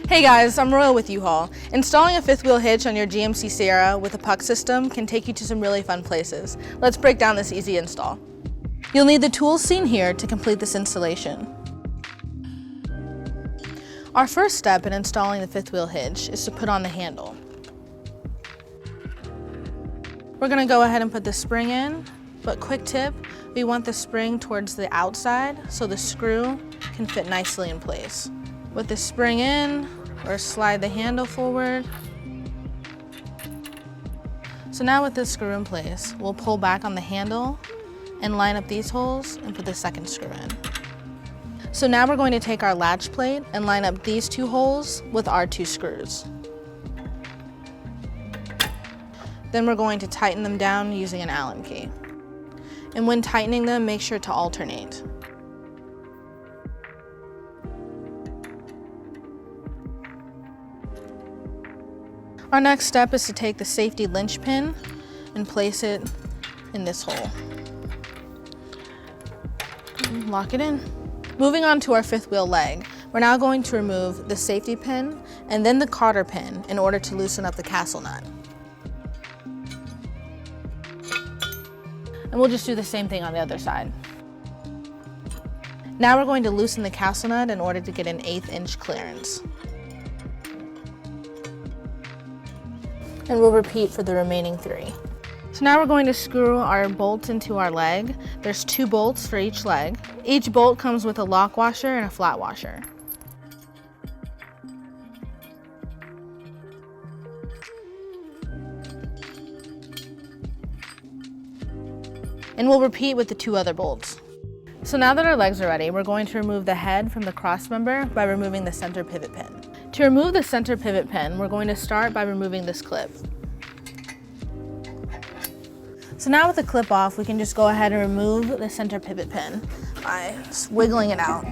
Hey guys, I'm Royal with U-Haul. Installing a fifth wheel hitch on your GMC SIERRA with a puck system can take you to some really fun places. Let's break down this easy install. You'll need the tools seen here to complete this installation. Our first step in installing the fifth wheel hitch is to put on the handle. We're going to go ahead and put the spring in, but quick tip, we want the spring towards the outside so the screw can fit nicely in place. With the spring in, or slide the handle forward. So now with this screw in place, we'll pull back on the handle and line up these holes and put the second screw in. So now we're going to take our latch plate and line up these two holes with our two screws. Then we're going to tighten them down using an Allen key. And when tightening them, make sure to alternate. Our next step is to take the safety linch pin and place it in this hole. And lock it in. Moving on to our fifth wheel leg, we're now going to remove the safety pin and then the cotter pin in order to loosen up the castle nut. And we'll just do the same thing on the other side. Now we're going to loosen the castle nut in order to get an 1/8 inch clearance. And we'll repeat for the remaining 3. So now we're going to screw our bolts into our leg. There's 2 bolts for each leg. Each bolt comes with a lock washer and a flat washer. And we'll repeat with the 2 other bolts. So now that our legs are ready, we're going to remove the head from the crossmember by removing the center pivot pin. To remove the center pivot pin, we're going to start by removing this clip. So now with the clip off, we can just go ahead and remove the center pivot pin by just wiggling it out.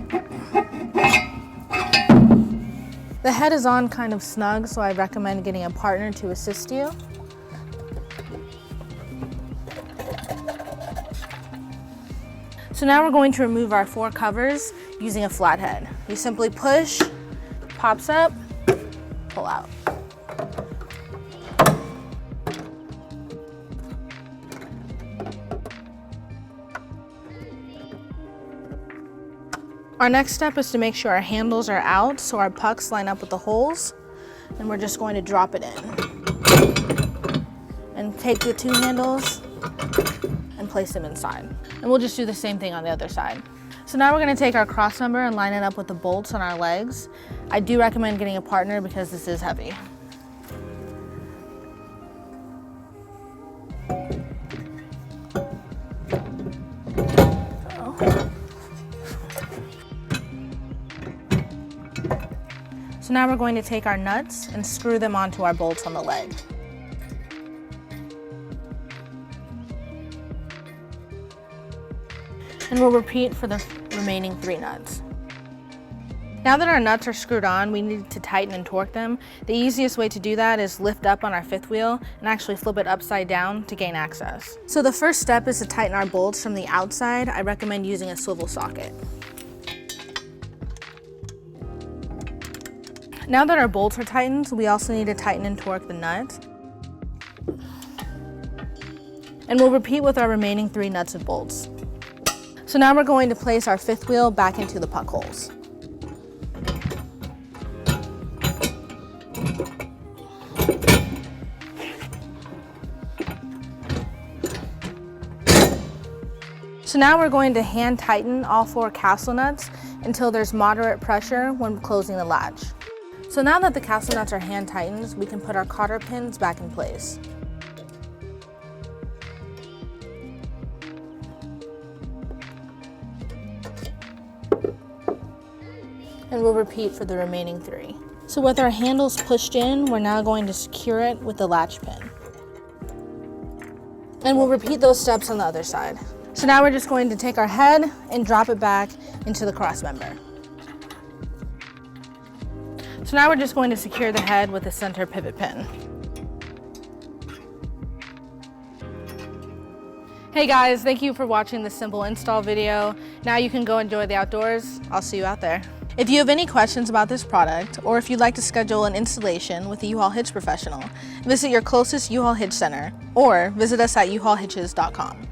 The head is on kind of snug, so I recommend getting a partner to assist you. So now we're going to remove our 4 covers using a flathead. You simply push, pops up, pull out. Our next step is to make sure our handles are out so our pucks line up with the holes, and we're just going to drop it in. And take the 2 handles and place them inside. And we'll just do the same thing on the other side. So now we're going to take our crossmember and line it up with the bolts on our legs. I do recommend getting a partner because this is heavy. So now we're going to take our nuts and screw them onto our bolts on the leg. And we'll repeat for the remaining 3 nuts. Now that our nuts are screwed on, we need to tighten and torque them. The easiest way to do that is lift up on our fifth wheel and actually flip it upside down to gain access. So the first step is to tighten our bolts from the outside. I recommend using a swivel socket. Now that our bolts are tightened, we also need to tighten and torque the nut. And we'll repeat with our remaining 3 nuts and bolts. So now we're going to place our fifth wheel back into the puck holes. So now we're going to hand tighten all 4 castle nuts until there's moderate pressure when closing the latch. So now that the castle nuts are hand tightened, we can put our cotter pins back in place. And we'll repeat for the remaining 3. So with our handles pushed in, we're now going to secure it with the latch pin. And we'll repeat those steps on the other side. So now we're just going to take our head and drop it back into the crossmember. So now we're just going to secure the head with the center pivot pin. Hey guys, thank you for watching this simple install video. Now you can go enjoy the outdoors. I'll see you out there. If you have any questions about this product, or if you'd like to schedule an installation with a U-Haul Hitch professional, visit your closest U-Haul Hitch center, or visit us at uhaulhitches.com.